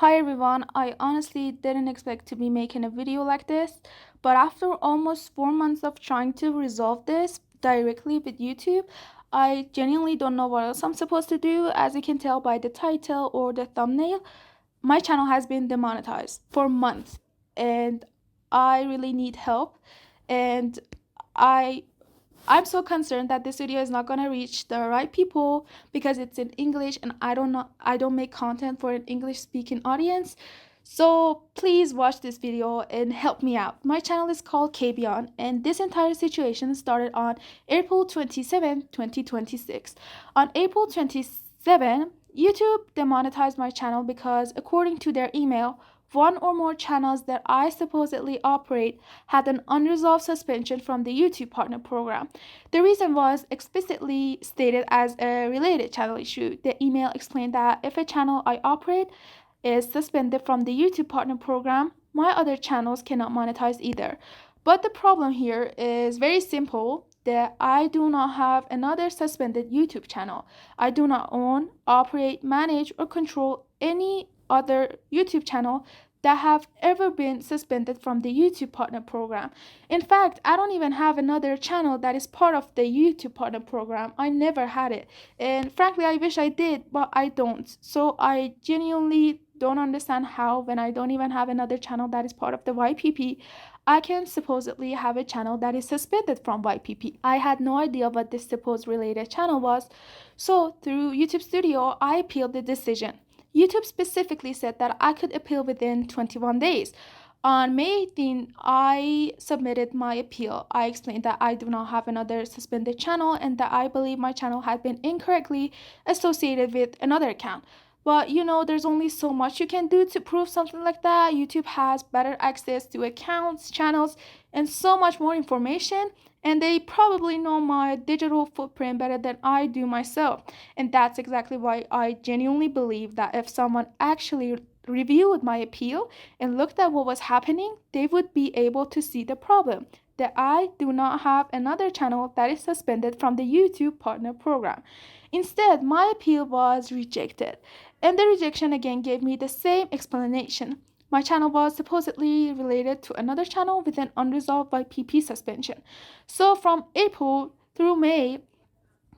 Hi everyone, I honestly didn't expect to be making a video like this, but after almost 4 months of trying to resolve this directly with YouTube, I genuinely don't know what else I'm supposed to do. As you can tell by the title or the thumbnail, my channel has been demonetized for months and I really need help. And I I'm so concerned that this video is not gonna reach the right people because it's in English and I don't make content for an English speaking audience. So please watch this video and help me out. My channel is called KBon and this entire situation started on April 27, 2026. On April 27, YouTube demonetized my channel because according to their email, one or more channels that I supposedly operate had an unresolved suspension from the YouTube Partner Program. The reason was explicitly stated as a related channel issue. The email explained that if a channel I operate is suspended from the YouTube Partner Program, my other channels cannot monetize either. But the problem here is very simple that I do not have another suspended YouTube channel. I do not own, operate, manage, or control any other YouTube channel that have ever been suspended from the YouTube Partner Program. In fact, I don't even have another channel that is part of the YouTube Partner Program. I never had it. And frankly, I wish I did, but I don't. So I genuinely don't understand how, when I don't even have another channel that is part of the YPP, I can supposedly have a channel that is suspended from YPP. I had no idea what this supposed related channel was. So through YouTube Studio, I appealed the decision. YouTube specifically said that I could appeal within 21 days. On May 18, I submitted my appeal. I explained that I do not have another suspended channel and that I believe my channel had been incorrectly associated with another account. But there's only so much you can do to prove something like that. YouTube has better access to accounts, channels, and so much more information. And they probably know my digital footprint better than I do myself. And that's exactly why I genuinely believe that if someone actually reviewed my appeal and looked at what was happening, they would be able to see the problem that I do not have another channel that is suspended from the YouTube Partner Program. Instead, my appeal was rejected, and the rejection again gave me the same explanation. My channel was supposedly related to another channel with an unresolved YPP suspension. So from April through May,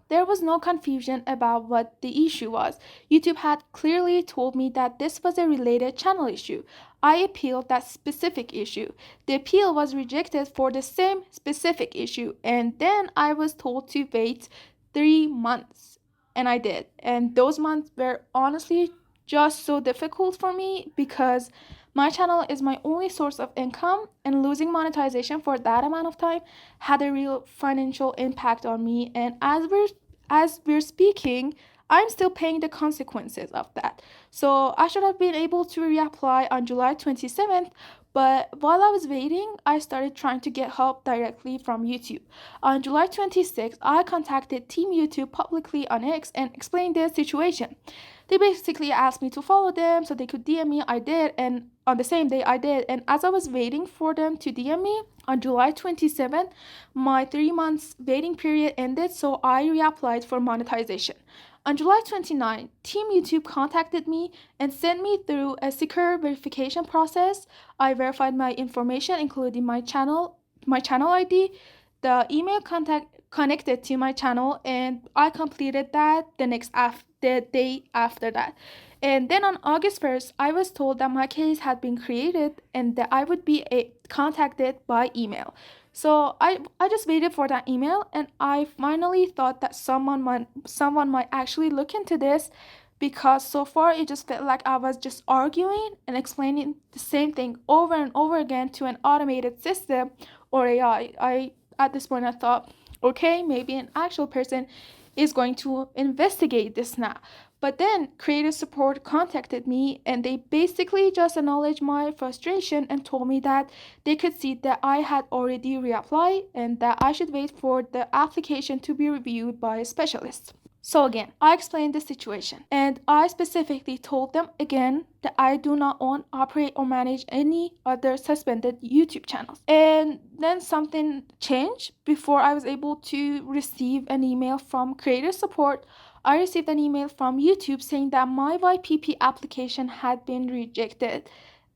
there was no confusion about what the issue was. YouTube had clearly told me that this was a related channel issue. I appealed that specific issue. The appeal was rejected for the same specific issue, and then I was told to wait 3 months. And I did. And those months were honestly just so difficult for me because my channel is my only source of income, and losing monetization for that amount of time had a real financial impact on me. And as we're speaking, I'm still paying the consequences of that. So I should have been able to reapply on July 27th, but while I was waiting, I started trying to get help directly from YouTube. On July 26th, I contacted Team YouTube publicly on X and explained the situation. They basically asked me to follow them so they could DM me. I did, and on the same day I did. And as I was waiting for them to DM me on July 27th, my 3 months waiting period ended, so I reapplied for monetization. On July 29, Team YouTube contacted me and sent me through a secure verification process. I verified my information, including my channel ID, the email contact connected to my channel, and I completed that the day after that. And then on August 1st, I was told that my case had been created and that I would be contacted by email. So I just waited for that email, and I finally thought that someone might actually look into this, because so far it just felt like I was just arguing and explaining the same thing over and over again to an automated system or AI. I at this point I thought, okay, maybe an actual person is going to investigate this now. But then creative support contacted me and they basically just acknowledged my frustration and told me that they could see that I had already reapplied and that I should wait for the application to be reviewed by a specialist. So again, I explained the situation and I specifically told them again that I do not own, operate, or manage any other suspended YouTube channels. And then something changed. Before I was able to receive an email from creator support, I received an email from YouTube saying that my YPP application had been rejected.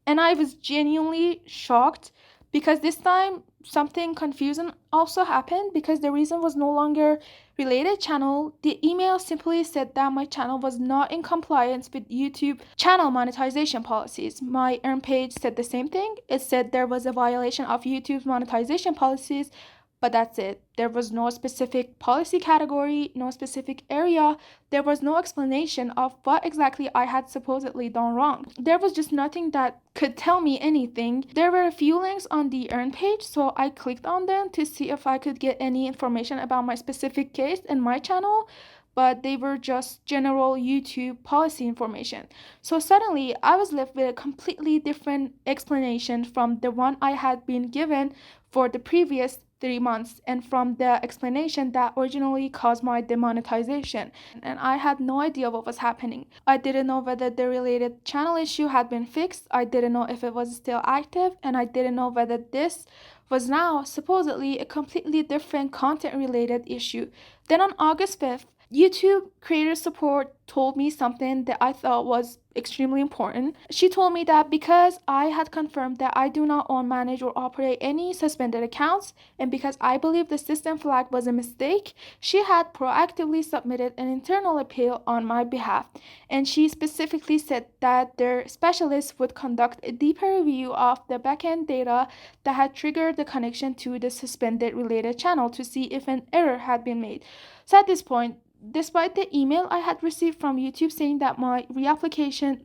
And I was genuinely shocked because this time something confusing also happened because the reason was no longer related channel. The email simply said that my channel was not in compliance with YouTube channel monetization policies. My earn page said the same thing. It said there was a violation of YouTube's monetization policies, but that's it. There was no specific policy category, no specific area. There was no explanation of what exactly I had supposedly done wrong. There was just nothing that could tell me anything. There were a few links on the earn page, so I clicked on them to see if I could get any information about my specific case and my channel, but they were just general YouTube policy information. So suddenly I was left with a completely different explanation from the one I had been given for the previous 3 months and from the explanation that originally caused my demonetization. And I had no idea what was happening. I didn't know whether the related channel issue had been fixed. I didn't know if it was still active, and I didn't know whether this was now supposedly a completely different content related issue. Then on August 5th, YouTube creator support told me something that I thought was extremely important. She told me that because I had confirmed that I do not own, manage, or operate any suspended accounts, and because I believe the system flag was a mistake, she had proactively submitted an internal appeal on my behalf. And she specifically said that their specialists would conduct a deeper review of the backend data that had triggered the connection to the suspended related channel to see if an error had been made. So at this point, despite the email I had received from YouTube saying that my reapplication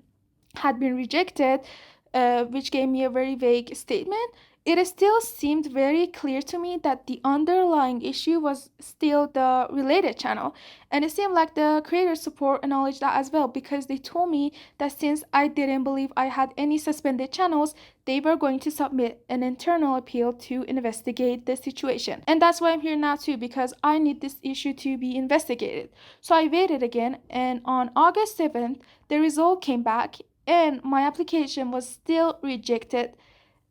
had been rejected, which gave me a very vague statement, it still seemed very clear to me that the underlying issue was still the related channel. And it seemed like the creator support acknowledged that as well, because they told me that since I didn't believe I had any suspended channels, they were going to submit an internal appeal to investigate the situation. And that's why I'm here now too, because I need this issue to be investigated. So I waited again, and on August 7th, the result came back and my application was still rejected.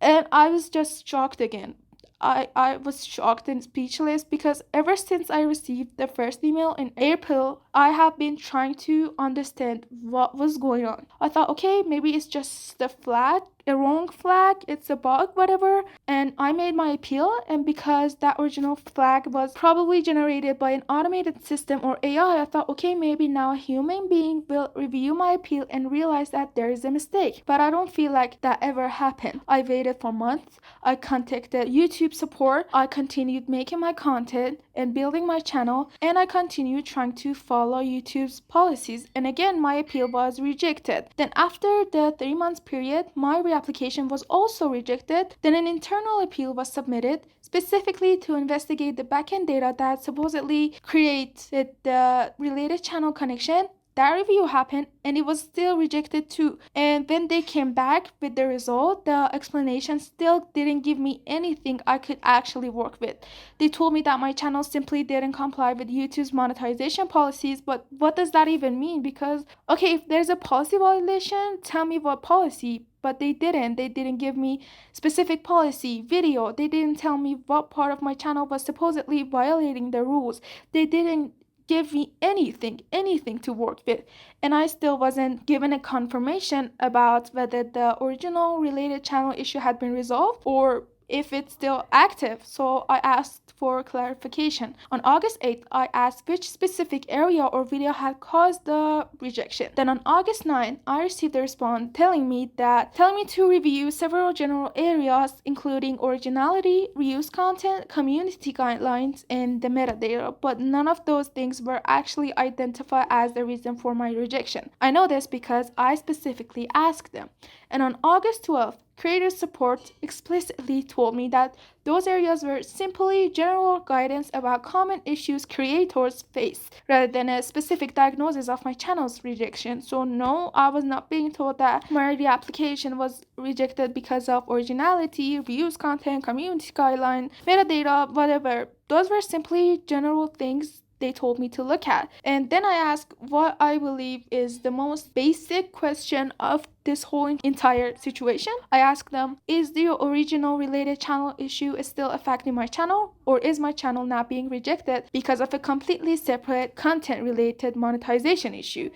And I was just shocked again. I was shocked and speechless because ever since I received the first email in April, I have been trying to understand what was going on. I thought, okay, maybe it's just the flag, a wrong flag, it's a bug, whatever. And I made my appeal, and because that original flag was probably generated by an automated system or AI, I thought, okay, maybe now a human being will review my appeal and realize that there is a mistake. But I don't feel like that ever happened. I waited for months. I contacted YouTube support. I continued making my content and building my channel, and I continued trying to follow YouTube's policies. And again, my appeal was rejected. Then after the 3 months period, my reapplication was also rejected. Then an internal appeal was submitted specifically to investigate the backend data that supposedly created the related channel connection. That review happened and it was still rejected too. And when they came back with the result, the explanation still didn't give me anything I could actually work with. They told me that my channel simply didn't comply with YouTube's monetization policies, but what does that even mean? Because, okay, if there's a policy violation, tell me what policy. But they didn't give me specific policy, video. They didn't tell me what part of my channel was supposedly violating the rules. They didn't give me anything to work with, and I still wasn't given a confirmation about whether the original related channel issue had been resolved or if it's still active. So I asked for clarification. On August 8th, I asked which specific area or video had caused the rejection. Then on August 9th, I received a response telling me to review several general areas including originality, reuse content, community guidelines, and the metadata, but none of those things were actually identified as the reason for my rejection. I know this because I specifically asked them. And on August 12th, creator support explicitly told me that those areas were simply general guidance about common issues creators face, rather than a specific diagnosis of my channel's rejection. So no, I was not being told that my application was rejected because of originality, reuse content, community guideline, metadata, whatever. Those were simply general things they told me to look at. And then I asked what I believe is the most basic question of this whole entire situation. I asked them, is the original related channel issue still affecting my channel, or is my channel now being rejected because of a completely separate content related monetization issue?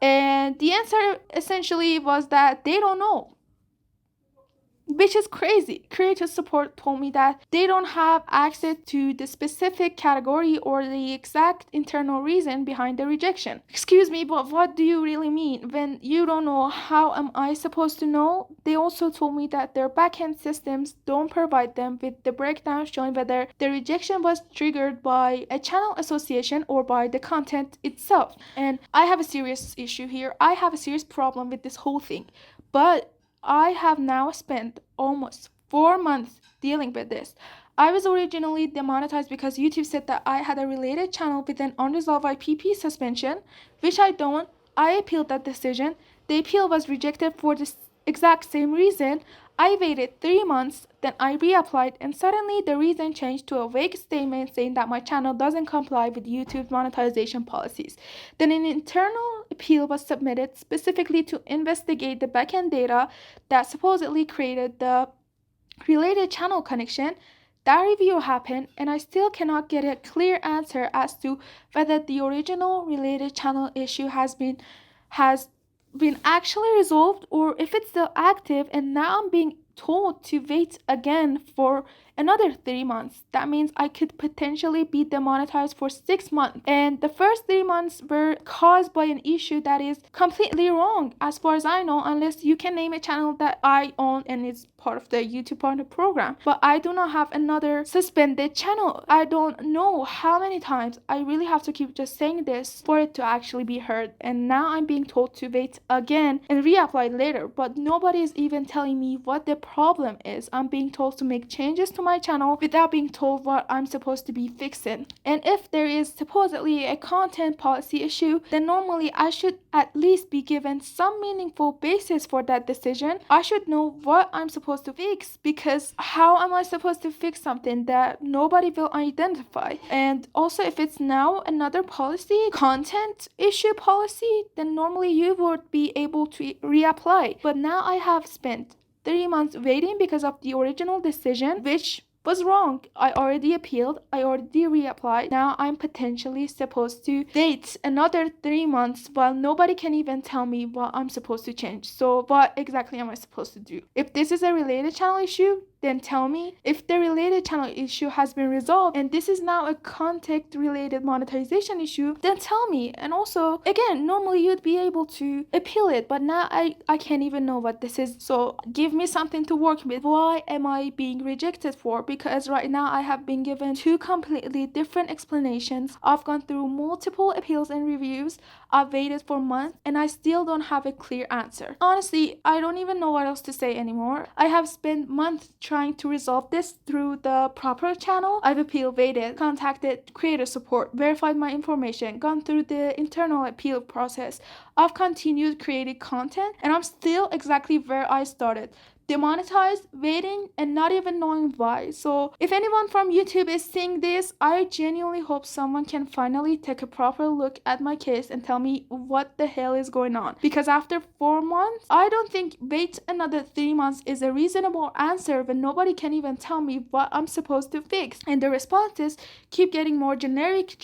And the answer essentially was that they don't know, which is crazy. Creator support told me that they don't have access to the specific category or the exact internal reason behind the rejection. Excuse me, but what do you really mean? When you don't know, how am I supposed to know? They also told me that their backend systems don't provide them with the breakdown showing whether the rejection was triggered by a channel association or by the content itself. And I have a serious issue here. I have a serious problem with this whole thing. But I have now spent almost 4 months dealing with this. I was originally demonetized because YouTube said that I had a related channel with an unresolved IPP suspension, which I don't. I appealed that decision. The appeal was rejected for the exact same reason. I waited 3 months, then I reapplied, and suddenly the reason changed to a vague statement saying that my channel doesn't comply with YouTube's monetization policies. Then an internal appeal was submitted specifically to investigate the backend data that supposedly created the related channel connection. That review happened, and I still cannot get a clear answer as to whether the original related channel issue has been actually resolved, or if it's still active, and now I'm being told to wait again for another 3 months. That means I could potentially be demonetized for 6 months. And the first 3 months were caused by an issue that is completely wrong, as far as I know, unless you can name a channel that I own and is part of the YouTube partner program. But I do not have another suspended channel. I don't know how many times I really have to keep just saying this for it to actually be heard. And now I'm being told to wait again and reapply later. But nobody is even telling me what the problem is. I'm being told to make changes to my channel without being told what I'm supposed to be fixing. And if there is supposedly a content policy issue, then normally I should at least be given some meaningful basis for that decision. I should know what I'm supposed to fix, because how am I supposed to fix something that nobody will identify? And also, if it's now another policy, content issue policy, then normally you would be able to reapply. But now I have spent 3 months waiting because of the original decision, which was wrong. I already appealed, I already reapplied. Now I'm potentially supposed to wait another 3 months while nobody can even tell me what I'm supposed to change. So what exactly am I supposed to do? If this is a related channel issue, then tell me. If the related channel issue has been resolved and this is now a content related monetization issue, then tell me. And also, again, normally you'd be able to appeal it, but now I can't even know what this is. So give me something to work with. Why am I being rejected for? Because right now I have been given 2 completely different explanations. I've gone through multiple appeals and reviews. I've waited for months and I still don't have a clear answer. Honestly, I don't even know what else to say anymore. I have spent months trying to resolve this through the proper channel. I've appealed, waited, contacted creator support, verified my information, gone through the internal appeal process. I've continued creating content and I'm still exactly where I started. Demonetized, waiting, and not even knowing why. So if anyone from YouTube is seeing this, I genuinely hope someone can finally take a proper look at my case and tell me what the hell is going on. Because after 4 months, I don't think wait another 3 months is a reasonable answer when nobody can even tell me what I'm supposed to fix. And the responses keep getting more generic,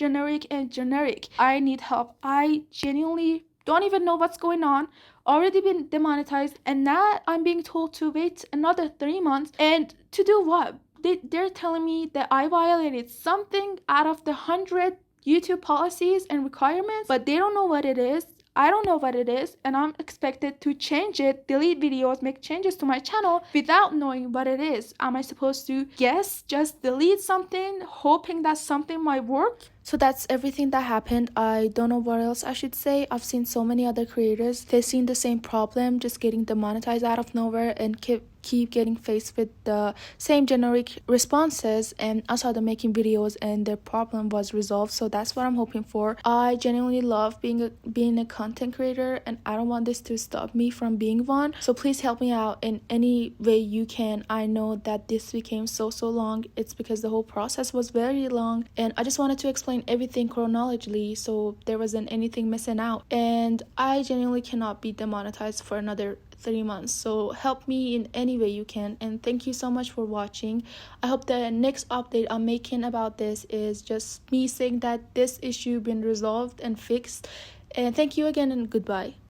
and generic. I need help. I genuinely don't even know what's going on. Already been demonetized, and now I'm being told to wait another 3 months. And to do what? They're telling me that I violated something out of the 100 YouTube policies and requirements, but they don't know what it is. I don't know what it is, and I'm expected to change it, delete videos, make changes to my channel without knowing what it is. Am I supposed to guess, just delete something, hoping that something might work? So that's everything that happened. I don't know what else I should say. I've seen so many other creators facing the same problem, just getting demonetized out of nowhere and keep getting faced with the same generic responses, and I saw them making videos and their problem was resolved. So that's what I'm hoping for. I genuinely love being a content creator, and I don't want this to stop me from being one. So please help me out in any way you can. I know that this became so long. It's because the whole process was very long, and I just wanted to explain explain everything chronologically so there wasn't anything missing out. And I genuinely cannot be demonetized for another 3 months. So help me in any way you can. And thank you so much for watching. I hope the next update I'm making about this is just me saying that this issue been resolved and fixed. And thank you again and goodbye.